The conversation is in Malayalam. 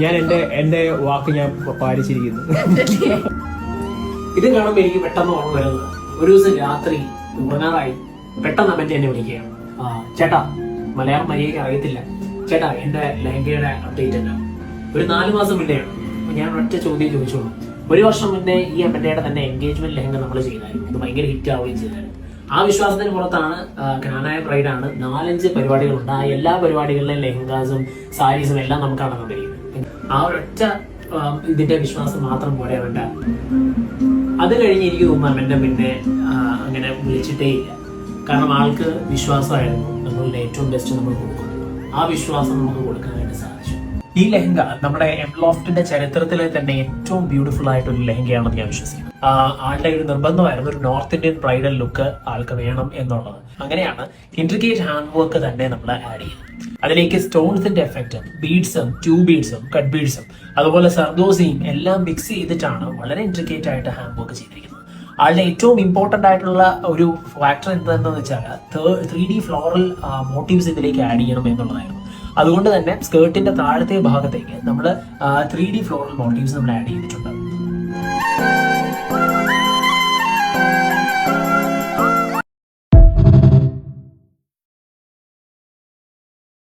ഞാൻ എന്റെ വാക്ക് ഞാൻ പാലിച്ചിരിക്കുന്നു. ഇത് കാണുമ്പോൾ എനിക്ക് പെട്ടെന്ന് ഓർമ്മ വരുന്നത്, ഒരു ദിവസം രാത്രി ഉറങ്ങാറായി പെട്ടെന്ന് അമ്മന്റെ എന്നെ വിളിക്കുകയാണ്. ചേട്ടാ, മലയാളം മര്യാദയ്ക്ക് അറിയത്തില്ല ചേട്ടാ, എന്റെ ലഹങ്കയുടെ അപ്ഡേറ്റ് അല്ല. ഒരു 4 മാസം മുന്നെയാണ്. ഞാൻ ഒറ്റ ചോദ്യം ചോദിച്ചോളൂ. 1 വർഷം മുന്നേ ഈ അമ്മയുടെ തന്നെ എൻഗേജ്മെന്റ് ലഹങ്ക നമ്മൾ ചെയ്തായിരുന്നു. അത് ഭയങ്കര ഹിറ്റ് ആവുകയും ചെയ്തായിരുന്നു. ആ വിശ്വാസത്തിന് പുറത്താണ് ജ്ഞാനായ ബ്രൈഡാണ് 4-5 പരിപാടികളുണ്ട്. ആ എല്ലാ പരിപാടികളിലെയും ലെഹങ്കാസും സാരീസും എല്ലാം നമുക്ക് കാണുന്നുണ്ടായിരിക്കും. ആ ഒരൊറ്റ ഇതിന്റെ വിശ്വാസം മാത്രം പോരാ വേണ്ട. അത് കഴിഞ്ഞ് എനിക്ക് തോന്നുന്നു എന്റെ പിന്നെ അങ്ങനെ വിളിച്ചിട്ടേ ഇല്ല. കാരണം ആൾക്ക് വിശ്വാസമായിരുന്നു നമ്മളുടെ ഏറ്റവും ബെസ്റ്റ് നമ്മൾ കൊടുക്കുന്നത്. ആ വിശ്വാസം നമുക്ക് കൊടുക്കാനായിട്ട് സാധിച്ചു. ഈ ലെഹങ്ക നമ്മുടെ എംലോഫ്റ്റിന്റെ ചരിത്രത്തിലെ തന്നെ ഏറ്റവും ബ്യൂട്ടിഫുൾ ആയിട്ടൊരു ലെഹങ്കയാണെന്ന് ഞാൻ വിശ്വസിക്കുന്നു. ആളുടെ ഒരു നിർബന്ധമായിരുന്നു ഒരു നോർത്ത് ഇന്ത്യൻ ബ്രൈഡൽ ലുക്ക് ആൾക്ക് വേണം എന്നുള്ളത്. അങ്ങനെയാണ് ഇൻട്രിക്കേറ്റ് ഹാൻഡ് വർക്ക് തന്നെ നമ്മൾ ആഡ് ചെയ്യുന്നത്. അതിലേക്ക് സ്റ്റോൺസിന്റെ എഫക്റ്റ്, ബീഡ്സും, 2 ബീഡ്സും, കട്ട് ബീഡ്സും, അതുപോലെ സർദോസിയും എല്ലാം മിക്സ് ചെയ്തിട്ടാണ് വളരെ ഇൻട്രിക്കേറ്റ് ആയിട്ട് ഹാൻഡ് വർക്ക് ചെയ്തിരിക്കുന്നത്. ആളുടെ ഏറ്റവും ഇമ്പോർട്ടന്റ് ആയിട്ടുള്ള ഒരു ഫാക്ടർ എന്താണെന്ന് വെച്ചാൽ 3D ഫ്ലോറൽ മോട്ടീവ്സ് ഇതിലേക്ക് ആഡ് ചെയ്യണം എന്നുള്ളതായിരുന്നു. അതുകൊണ്ട് തന്നെ സ്കേർട്ടിന്റെ താഴത്തെ ഭാഗത്തേക്ക് നമ്മൾ 3D ഫ്ലോറൽ മോട്ടീവ്സ് നമ്മൾ ആഡ് ചെയ്തിട്ടുണ്ട്.